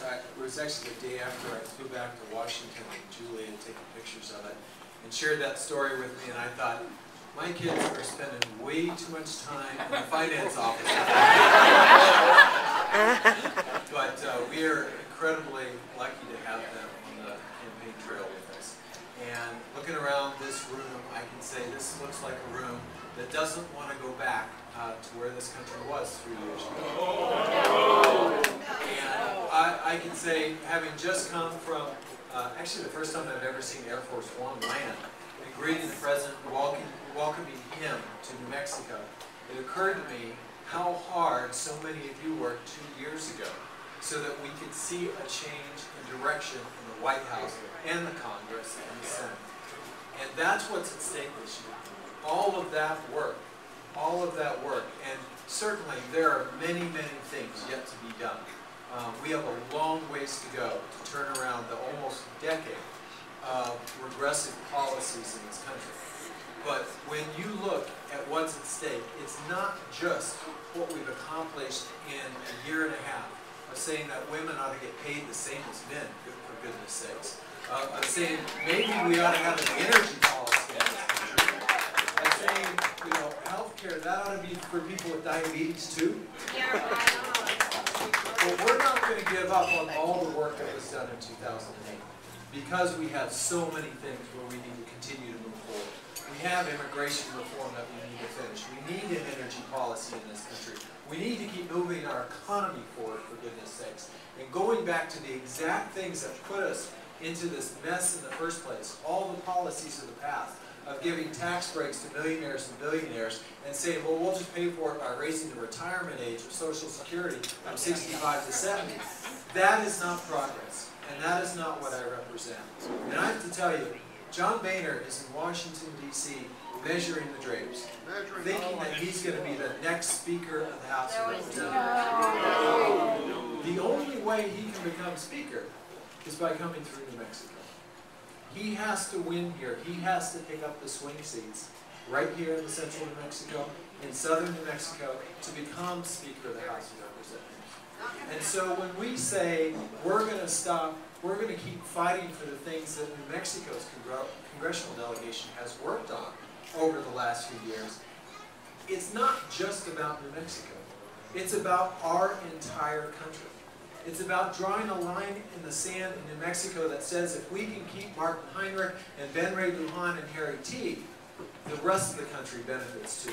it was actually the day after I flew back to Washington, and Julie had taken pictures of it and shared that story with me, and I thought, my kids are spending way too much time in the finance office. But we are incredibly lucky to have them on the campaign trail with us. And looking around this room, I can say this looks like a room that doesn't want to go back to where this country was 3 years ago. And I can say, having just come from, actually the first time I've ever seen Air Force One land, and greeting the President, welcoming him to New Mexico, it occurred to me how hard so many of you worked 2 years ago so that we could see a change in direction in the White House and the Congress and the Senate. And that's what's at stake this year. All of that work, and certainly there are many, many things yet to be done. We have a long ways to go to turn around the almost decade of regressive policies in this country. But when you look at what's at stake, it's not just what we've accomplished in a year and a half of saying that women ought to get paid the same as men, for goodness sakes. Of saying maybe we ought to have an energy policy in this country. Of saying, you know, healthcare, that ought to be for people with diabetes too. But we're not going to give up on all the work that was done in 2008 because we have so many things where we need to continue to move forward. We have immigration reform that we need to finish. We need an energy policy in this country. We need to keep moving our economy forward, for goodness sakes. And going back to the exact things that put us into this mess in the first place, all the policies of the past, of giving tax breaks to millionaires and billionaires and saying, well, we'll just pay for it by raising the retirement age of Social Security from 65 to 70. That is not progress, and that is not what I represent. And I have to tell you, John Boehner is in Washington, D.C., measuring the drapes, thinking that he's going to be the next Speaker of the House of Representatives. The only way he can become Speaker is by coming through New Mexico. He has to win here. He has to pick up the swing seats right here in the central New Mexico, in southern New Mexico, to become Speaker of the House of Representatives. And so when we say we're going to stop, we're going to keep fighting for the things that New Mexico's congressional delegation has worked on over the last few years, it's not just about New Mexico. It's about our entire country. It's about drawing a line in the sand in New Mexico that says if we can keep Martin Heinrich and Ben Ray Lujan and Harry T., the rest of the country benefits too.